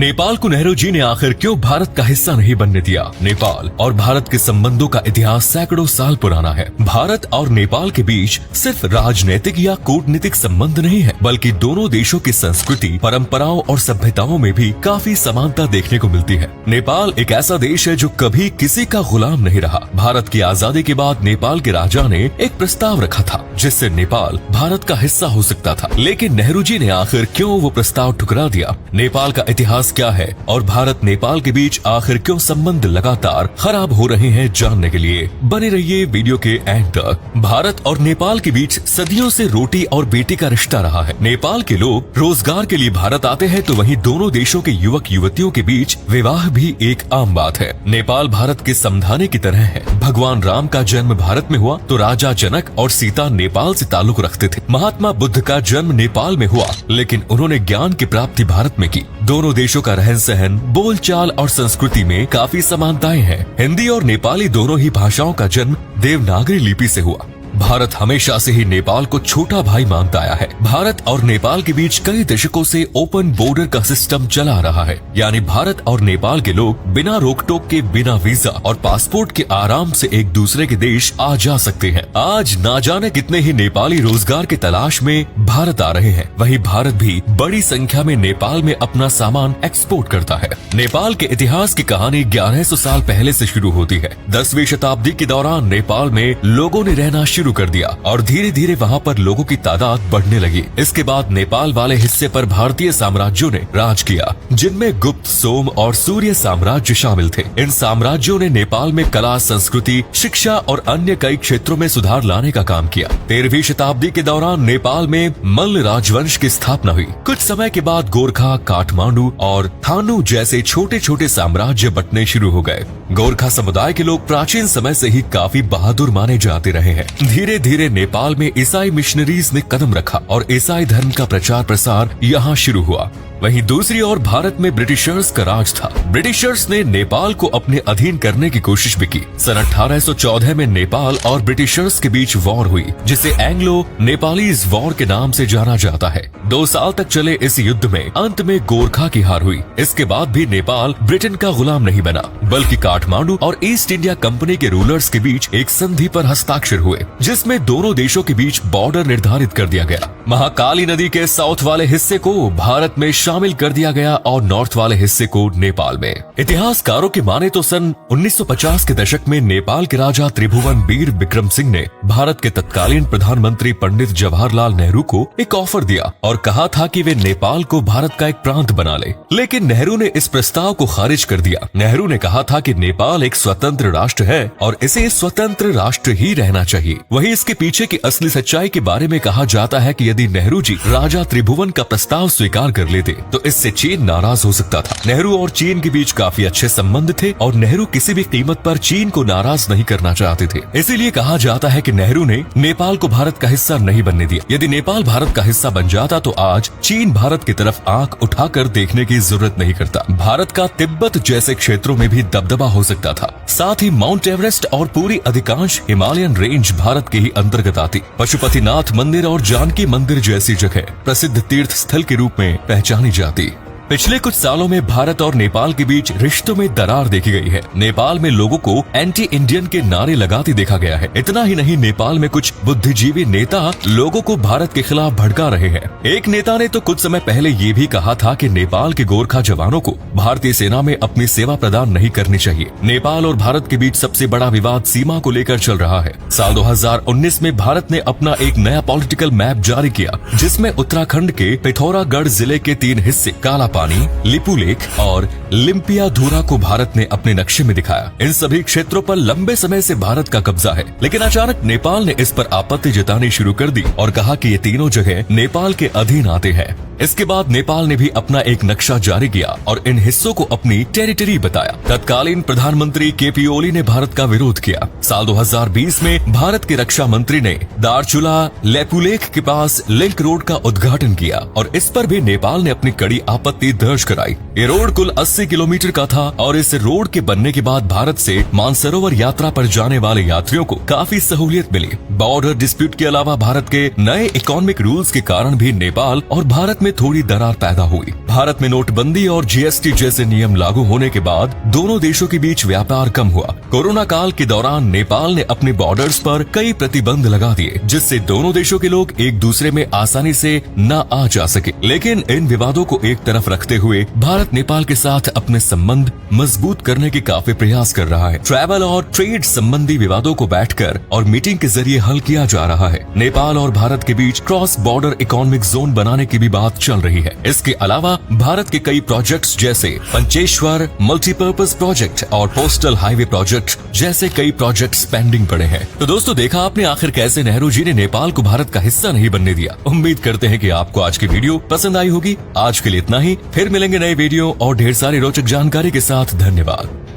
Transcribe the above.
नेपाल को नेहरू जी ने आखिर क्यों भारत का हिस्सा नहीं बनने दिया? नेपाल और भारत के संबंधों का इतिहास सैकड़ों साल पुराना है। भारत और नेपाल के बीच सिर्फ राजनीतिक या कूटनीतिक संबंध नहीं है, बल्कि दोनों देशों की संस्कृति, परंपराओं और सभ्यताओं में भी काफी समानता देखने को मिलती है। नेपाल एक ऐसा देश है जो कभी किसी का गुलाम नहीं रहा। भारत की आजादी के बाद नेपाल के राजा ने एक प्रस्ताव रखा था जिससे नेपाल भारत का हिस्सा हो सकता था, लेकिन नेहरू जी ने आखिर क्यों वो प्रस्ताव ठुकरा दिया? नेपाल का इतिहास क्या है और भारत नेपाल के बीच आखिर क्यों संबंध लगातार खराब हो रहे हैं, जानने के लिए बने रहिए वीडियो के एंड तक। भारत और नेपाल के बीच सदियों से रोटी और बेटी का रिश्ता रहा है। नेपाल के लोग रोजगार के लिए भारत आते हैं, तो वहीं दोनों देशों के युवक युवतियों के बीच विवाह भी एक आम बात है। नेपाल भारत के समझाने की तरह है। भगवान राम का जन्म भारत में हुआ तो राजा जनक और सीता नेपाल से ताल्लुक रखते थे। महात्मा बुद्ध का जन्म नेपाल में हुआ, लेकिन उन्होंने ज्ञान की प्राप्ति भारत में की। दोनों देशों का रहन सहन, बोलचाल और संस्कृति में काफी समानताएं हैं। हिंदी और नेपाली दोनों ही भाषाओं का जन्म देवनागरी लिपि से हुआ। भारत हमेशा से ही नेपाल को छोटा भाई मानता आया है। भारत और नेपाल के बीच कई दशकों से ओपन बॉर्डर का सिस्टम चला रहा है, यानी भारत और नेपाल के लोग बिना रोक टोक के, बिना वीजा और पासपोर्ट के आराम से एक दूसरे के देश आ जा सकते हैं। आज ना जाने कितने ही नेपाली रोजगार की तलाश में भारत आ रहे हैं। वहीं भारत भी बड़ी संख्या में नेपाल में अपना सामान एक्सपोर्ट करता है। नेपाल के इतिहास की कहानी 1100 साल पहले से शुरू होती है। 10वीं शताब्दी के दौरान नेपाल में लोगों ने रहना शुरू कर दिया और धीरे धीरे वहाँ पर लोगों की तादाद बढ़ने लगी। इसके बाद नेपाल वाले हिस्से पर भारतीय साम्राज्यों ने राज किया, जिनमें गुप्त, सोम और सूर्य साम्राज्य शामिल थे। इन साम्राज्यों ने नेपाल में कला, संस्कृति, शिक्षा और अन्य कई क्षेत्रों में सुधार लाने का काम किया। 13वीं शताब्दी के दौरान नेपाल में मल्ल राजवंश की स्थापना हुई। कुछ समय के बाद गोरखा, काठमांडू और थानु जैसे छोटे छोटे साम्राज्य बंटने शुरू हो गए। गोरखा समुदाय के लोग प्राचीन समय से ही काफी बहादुर माने जाते रहे हैं। धीरे धीरे नेपाल में ईसाई मिशनरीज ने कदम रखा और ईसाई धर्म का प्रचार प्रसार यहाँ शुरू हुआ। वहीं दूसरी ओर भारत में ब्रिटिशर्स का राज था। ब्रिटिशर्स ने नेपाल को अपने अधीन करने की कोशिश भी की। सन 1814 में नेपाल और ब्रिटिशर्स के बीच वॉर हुई, जिसे एंग्लो नेपालीज वॉर के नाम से जाना जाता है। 2 साल तक चले इस युद्ध में अंत में गोरखा की हार हुई। इसके बाद भी नेपाल ब्रिटेन का गुलाम नहीं बना, बल्कि काठमांडू और ईस्ट इंडिया कंपनी के रूलर्स के बीच एक संधि पर हस्ताक्षर हुए, जिसमें दोनों देशों के बीच बॉर्डर निर्धारित कर दिया गया। महाकाली नदी के साउथ वाले हिस्से को भारत में शामिल कर दिया गया और नॉर्थ वाले हिस्से को नेपाल में। इतिहासकारों की माने तो सन 1950 के दशक में नेपाल के राजा त्रिभुवन वीर विक्रम सिंह ने भारत के तत्कालीन प्रधानमंत्री पंडित जवाहरलाल नेहरू को एक ऑफर दिया और कहा था कि वे नेपाल को भारत का एक प्रांत बना ले, लेकिन नेहरू ने इस प्रस्ताव को खारिज कर दिया। नेहरू ने कहा था कि नेपाल एक स्वतंत्र राष्ट्र है और इसे स्वतंत्र राष्ट्र ही रहना चाहिए। वहीं इसके पीछे की असली सच्चाई के बारे में कहा जाता है कि यदि नेहरू जी राजा त्रिभुवन का प्रस्ताव स्वीकार कर लेते तो इससे चीन नाराज हो सकता था। नेहरू और चीन के बीच काफी अच्छे संबंध थे और नेहरू किसी भी कीमत पर चीन को नाराज नहीं करना चाहते थे। इसीलिए कहा जाता है कि नेहरू ने नेपाल को भारत का हिस्सा नहीं बनने दिया। यदि नेपाल भारत का हिस्सा बन जाता तो आज चीन भारत की तरफ आंख उठाकर देखने की जरूरत नहीं करता। भारत का तिब्बत जैसे क्षेत्रों में भी दबदबा हो सकता था। साथ ही माउंट एवरेस्ट और पूरी अधिकांश हिमालयन रेंज भारत के ही अंतर्गत आती। पशुपतिनाथ मंदिर और जानकी मंदिर जैसी जगह प्रसिद्ध तीर्थ स्थल के रूप में पहचानी जाती। पिछले कुछ सालों में भारत और नेपाल के बीच रिश्तों में दरार देखी गई है। नेपाल में लोगों को एंटी इंडियन के नारे लगाते देखा गया है। इतना ही नहीं, नेपाल में कुछ बुद्धिजीवी नेता लोगों को भारत के खिलाफ भड़का रहे हैं। एक नेता ने तो कुछ समय पहले ये भी कहा था कि नेपाल के गोरखा जवानों को भारतीय सेना में अपनी सेवा प्रदान नहीं करनी चाहिए। नेपाल और भारत के बीच सबसे बड़ा विवाद सीमा को लेकर चल रहा है। साल 2019 में भारत ने अपना एक नया पॉलिटिकल मैप जारी किया, जिसमें उत्तराखंड के पिथौरागढ़ जिले के 3 हिस्से काला लिपुलेख और लिम्पियाधुरा को भारत ने अपने नक्शे में दिखाया। इन सभी क्षेत्रों पर लंबे समय से भारत का कब्जा है, लेकिन अचानक नेपाल ने इस पर आपत्ति जतानी शुरू कर दी और कहा कि ये तीनों जगह नेपाल के अधीन आते हैं। इसके बाद नेपाल ने भी अपना एक नक्शा जारी किया और इन हिस्सों को अपनी टेरिटरी बताया। तत्कालीन प्रधानमंत्री केपी ओली ने भारत का विरोध किया। साल 2020 में भारत के रक्षा मंत्री ने दारचुला लेपुलेख के पास लिंक रोड का उद्घाटन किया और इस पर भी नेपाल ने अपनी कड़ी आपत्ति जीत दर्ज कराई। ये रोड कुल 80 किलोमीटर का था और इस रोड के बनने के बाद भारत से मानसरोवर यात्रा पर जाने वाले यात्रियों को काफी सहूलियत मिली। बॉर्डर डिस्प्यूट के अलावा भारत के नए इकोनॉमिक रूल्स के कारण भी नेपाल और भारत में थोड़ी दरार पैदा हुई। भारत में नोटबंदी और जीएसटी जैसे नियम लागू होने के बाद दोनों देशों के बीच व्यापार कम हुआ। कोरोना काल के दौरान नेपाल ने अपने बॉर्डर्स पर कई प्रतिबंध लगा दिए, जिससे दोनों देशों के लोग एक दूसरे में आसानी से न आ जा सके। लेकिन इन विवादों को एक तरफ रखते हुए भारत नेपाल के साथ अपने संबंध मजबूत करने के काफी प्रयास कर रहा है। ट्रैवल और ट्रेड संबंधी विवादों को बैठकर और मीटिंग के जरिए हल किया जा रहा है। नेपाल और भारत के बीच क्रॉस बॉर्डर इकोनॉमिक जोन बनाने की भी बात चल रही है। इसके अलावा भारत के कई प्रोजेक्ट्स जैसे पंचेश्वर मल्टीपर्पज प्रोजेक्ट और पोस्टल हाईवे प्रोजेक्ट जैसे कई प्रोजेक्ट्स पेंडिंग पड़े हैं। तो दोस्तों, देखा आपने आखिर कैसे नेहरू जी ने नेपाल को भारत का हिस्सा नहीं बनने दिया। उम्मीद करते हैं कि आपको आज की वीडियो पसंद आई होगी। आज के लिए इतना ही, फिर मिलेंगे नए वीडियो और ढेर सारी रोचक जानकारी के साथ। धन्यवाद।